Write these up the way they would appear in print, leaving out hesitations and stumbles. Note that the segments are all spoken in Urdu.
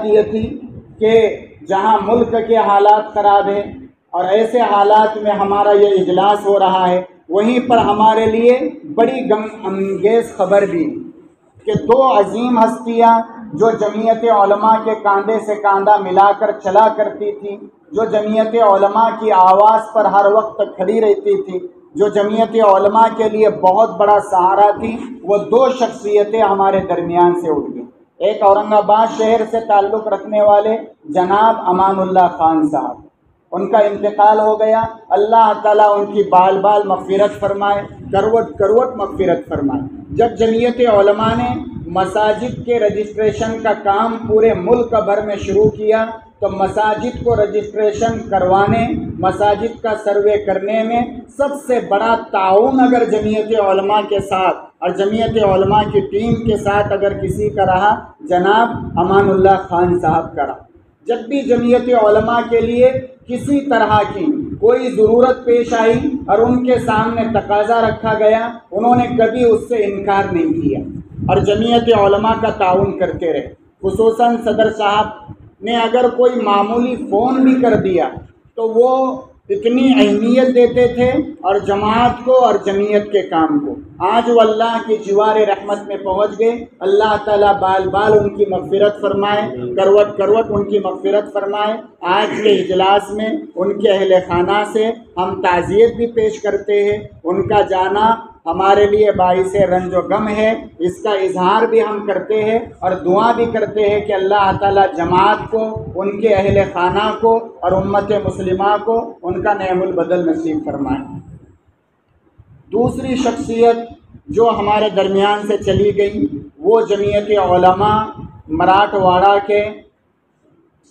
یہ تھی کہ جہاں ملک کے حالات خراب ہیں اور ایسے حالات میں ہمارا یہ اجلاس ہو رہا ہے، وہیں پر ہمارے لیے بڑی غم انگیز خبر بھی کہ دو عظیم ہستیاں جو جمعیت علماء کے کاندھے سے کاندھا ملا کر چلا کرتی تھی، جو جمعیت علماء کی آواز پر ہر وقت کھڑی رہتی تھی، جو جمعیت علماء کے لیے بہت بڑا سہارا تھی، وہ دو شخصیتیں ہمارے درمیان سے اٹھ گئیں۔ ایک اورنگ آباد شہر سے تعلق رکھنے والے جناب امان اللہ خان صاحب، ان کا انتقال ہو گیا، اللہ تعالیٰ ان کی بال بال مغفرت فرمائے، کروٹ کروٹ مغفرت فرمائے۔ جب جمعیت علماء نے مساجد کے رجسٹریشن کا کام پورے ملک بھر میں شروع کیا تو مساجد کو رجسٹریشن کروانے، مساجد کا سروے کرنے میں سب سے بڑا تعاون اگر جمعیت علماء کے ساتھ اور جمعیت علماء کی ٹیم کے ساتھ اگر کسی کا رہا، جناب امان اللہ خان صاحب کا رہا۔ جب بھی جمعیت علماء کے لیے کسی طرح کی کوئی ضرورت پیش آئی اور ان کے سامنے تقاضا رکھا گیا، انہوں نے کبھی اس سے انکار نہیں کیا اور جمعیت علماء کا تعاون کرتے رہے۔ خصوصاً صدر صاحب نے اگر کوئی معمولی فون بھی کر دیا تو وہ اتنی اہمیت دیتے تھے اور جماعت کو اور جمعیت کے کام کو۔ آج وہ اللہ کی جوار رحمت میں پہنچ گئے، اللہ تعالیٰ بال بال ان کی مغفرت فرمائے، کروٹ کروٹ ان کی مغفرت فرمائے۔ آج کے اجلاس میں ان کے اہل خانہ سے ہم تعزیت بھی پیش کرتے ہیں، ان کا جانا ہمارے لیے باعث رنج و غم ہے، اس کا اظہار بھی ہم کرتے ہیں اور دعا بھی کرتے ہیں کہ اللہ تعالیٰ جماعت کو، ان کے اہل خانہ کو اور امت مسلمہ کو ان کا نعم البدل نصیب فرمائے۔ دوسری شخصیت جو ہمارے درمیان سے چلی گئی وہ جمعیت علماء مراٹھواڑہ کے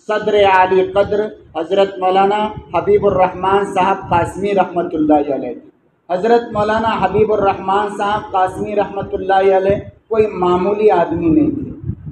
صدر عالی قدر حضرت مولانا حبیب الرحمن صاحب قاسمی رحمۃ اللہ علیہ۔ حضرت مولانا حبیب الرحمن صاحب قاسمی رحمۃ اللہ علیہ کوئی معمولی آدمی نہیں تھے۔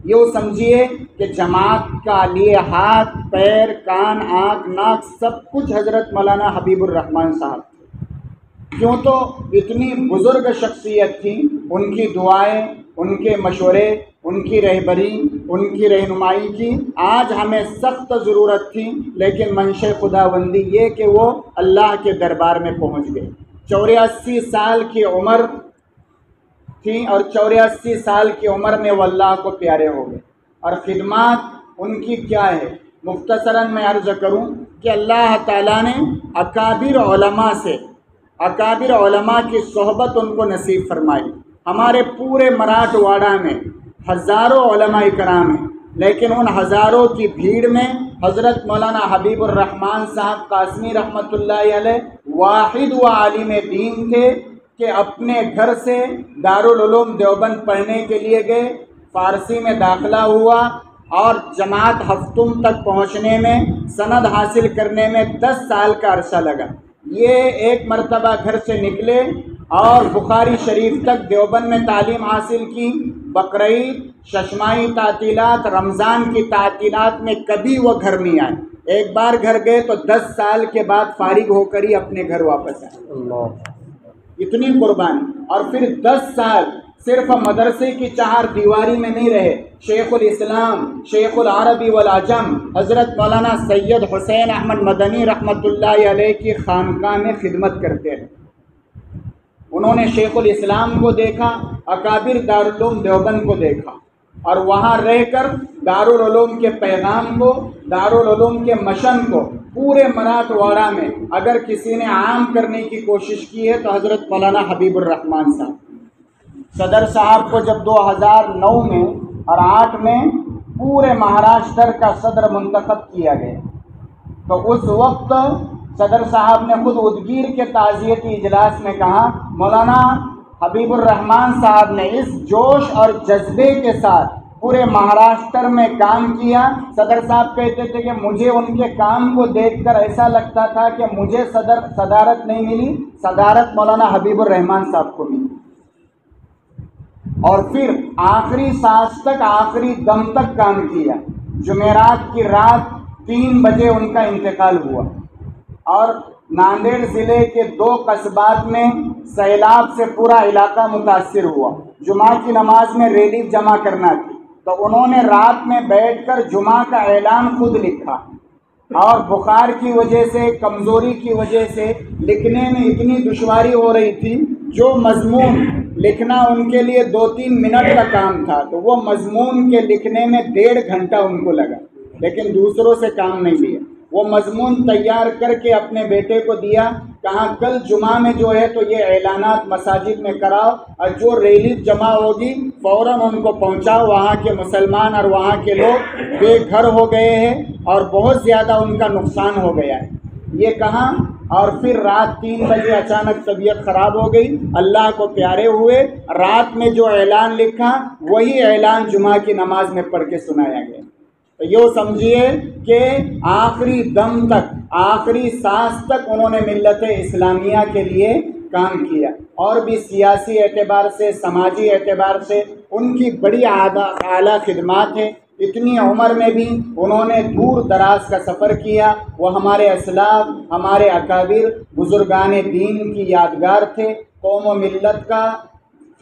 یہ سمجھیے کہ جماعت کا لیے ہاتھ پیر کان آنکھ ناک سب کچھ حضرت مولانا حبیب الرحمن صاحب تھے۔ کیوں تو اتنی بزرگ شخصیت تھی، ان کی دعائیں، ان کے مشورے، ان کی رہبری، ان کی رہنمائی کی آج ہمیں سخت ضرورت تھی، لیکن منشا خداوندی یہ کہ وہ اللہ کے دربار میں پہنچ گئے۔ 84 سال کی عمر تھی اور 84 سال کی عمر میں وہ اللہ کو پیارے ہو گئے، اور خدمات ان کی کیا ہے، مختصراً میں عرض کروں کہ اللہ تعالیٰ نے اکابر علماء سے، اکابر علماء کی صحبت ان کو نصیب فرمائی۔ ہمارے پورے مراٹھواڑہ میں ہزاروں علماء کرام ہیں، لیکن ان ہزاروں کی بھیڑ میں حضرت مولانا حبیب الرحمن صاحب قاسمی رحمۃ اللہ علیہ واحد و عالم دین تھے کہ اپنے گھر سے دارالعلوم دیوبند پڑھنے کے لیے گئے، فارسی میں داخلہ ہوا اور جماعت ہفتم تک پہنچنے میں، سند حاصل کرنے میں 10 سال کا عرصہ لگا۔ یہ ایک مرتبہ گھر سے نکلے اور بخاری شریف تک دیوبند میں تعلیم حاصل کی۔ بقرعید، ششماہی تعطیلات، رمضان کی تعطیلات میں کبھی وہ گھر نہیں آئے۔ ایک بار گھر گئے تو 10 سال کے بعد فارغ ہو کر ہی اپنے گھر واپس آئے۔ اتنی قربانی، اور پھر 10 سال صرف مدرسے کی 4 دیواری میں نہیں رہے، شیخ الاسلام، شیخ العربی والعجم حضرت مولانا سید حسین احمد مدنی رحمۃ اللہ علیہ کی خانقاہ میں خدمت کرتے رہے۔ انہوں نے شیخ الاسلام کو دیکھا، اکابر دارالعلوم دیوبند کو دیکھا، اور وہاں رہ کر دارالعلوم کے پیغام کو، دارالعلوم کے مشن کو پورے مراٹھواڑہ میں اگر کسی نے عام کرنے کی کوشش کی ہے تو حضرت مولانا حبیب الرحمن صاحب۔ صدر صاحب کو جب 2009 میں اور 8 میں پورے مہاراشٹر کا صدر منتخب کیا گیا تو اس وقت صدر صاحب نے خود ادگیر کے تعزیتی اجلاس میں کہا، مولانا حبیب الرحمن صاحب نے اس جوش اور جذبے کے ساتھ پورے مہاراشٹر میں کام کیا۔ صدر صاحب کہتے تھے کہ مجھے ان کے کام کو دیکھ کر ایسا لگتا تھا کہ مجھے صدارت نہیں ملی، صدارت مولانا حبیب الرحمن صاحب کو ملی۔ اور پھر آخری سانس تک، آخری دم تک کام کیا۔ جمعرات کی رات 3 بجے ان کا انتقال ہوا، اور ناندیڑ ضلع کے 2 قصبات میں سیلاب سے پورا علاقہ متاثر ہوا۔ جمعہ کی نماز میں ریلیف جمع کرنا تھی، تو انہوں نے رات میں بیٹھ کر جمعہ کا اعلان خود لکھا، اور بخار کی وجہ سے، کمزوری کی وجہ سے لکھنے میں اتنی دشواری ہو رہی تھی، جو مضمون لکھنا ان کے لیے 2-3 منٹ کا کام تھا، تو وہ مضمون کے لکھنے میں 1.5 گھنٹہ ان کو لگا، لیکن دوسروں سے کام نہیں لیا۔ وہ مضمون تیار کر کے اپنے بیٹے کو دیا، کہا کل جمعہ میں جو ہے تو یہ اعلانات مساجد میں کراؤ، اور جو ریلی جمع ہوگی فوراً ان کو پہنچاؤ۔ وہاں کے مسلمان اور وہاں کے لوگ بے گھر ہو گئے ہیں اور بہت زیادہ ان کا نقصان ہو گیا ہے، یہ کہا۔ اور پھر رات 3 بجے اچانک طبیعت خراب ہو گئی، اللہ کو پیارے ہوئے، رات میں جو اعلان لکھا وہی اعلان جمعہ کی نماز میں پڑھ کے سنایا گیا۔ تو یہ سمجھیے کہ آخری دم تک، آخری سانس تک انہوں نے ملت اسلامیہ کے لیے کام کیا، اور بھی سیاسی اعتبار سے، سماجی اعتبار سے ان کی بڑی اعلیٰ خدمات ہیں۔ اتنی عمر میں بھی انہوں نے دور دراز کا سفر کیا۔ وہ ہمارے اسلاف، ہمارے اکابر بزرگان دین کی یادگار تھے۔ قوم و ملت کا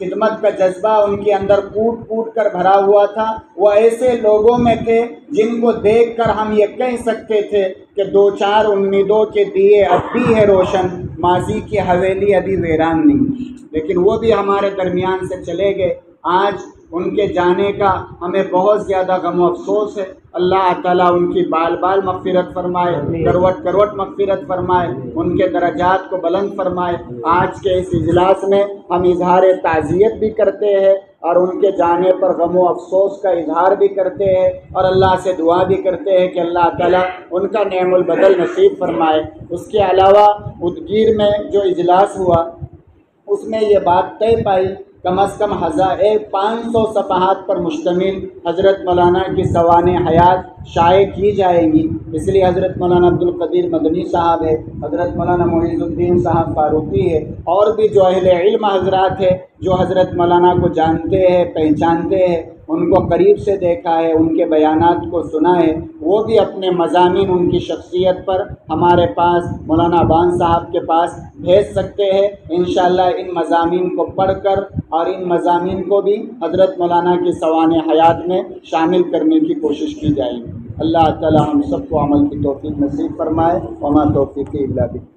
خدمت کا جذبہ ان کے اندر کوٹ کوٹ کر بھرا ہوا تھا۔ وہ ایسے لوگوں میں تھے جن کو دیکھ کر ہم یہ کہہ سکتے تھے کہ 2-4 امیدوں کے دیے اب بھی ہے روشن، ماضی کی حویلی ابھی ویران نہیں، لیکن وہ بھی ہمارے درمیان سے چلے گئے۔ آج ان کے جانے کا ہمیں بہت زیادہ غم و افسوس ہے۔ اللہ تعالیٰ ان کی بال بال مغفرت فرمائے، کروٹ کروٹ مغفرت فرمائے، ان کے درجات کو بلند فرمائے۔ آج کے اس اجلاس میں ہم اظہار تعزیت بھی کرتے ہیں، اور ان کے جانے پر غم و افسوس کا اظہار بھی کرتے ہیں، اور اللہ سے دعا بھی کرتے ہیں کہ اللہ تعالیٰ ان کا نعم البدل نصیب فرمائے۔ اس کے علاوہ ادگیر میں جو اجلاس ہوا اس میں یہ بات طے پائی کم از کم 500 صفحات پر مشتمل حضرت مولانا کی سوانح حیات شائع کی جائیں گی۔ اس لیے حضرت مولانا عبدالقدیر مدنی صاحب ہے، حضرت مولانا معیز الدین صاحب فاروقی ہے، اور بھی جو اہل علم حضرات ہے جو حضرت مولانا کو جانتے ہیں، پہچانتے ہیں، ان کو قریب سے دیکھا ہے، ان کے بیانات کو سنا ہے، وہ بھی اپنے مضامین ان کی شخصیت پر ہمارے پاس مولانا بان صاحب کے پاس بھیج سکتے ہیں۔ انشاءاللہ ان مضامین کو پڑھ کر اور ان مضامین کو بھی حضرت مولانا کی سوانح حیات میں شامل کرنے کی کوشش کی جائے گی۔ اللہ تعالی ہم سب کو عمل کی توفیق نصیب فرمائے۔ وما توفیقی الا باللہ۔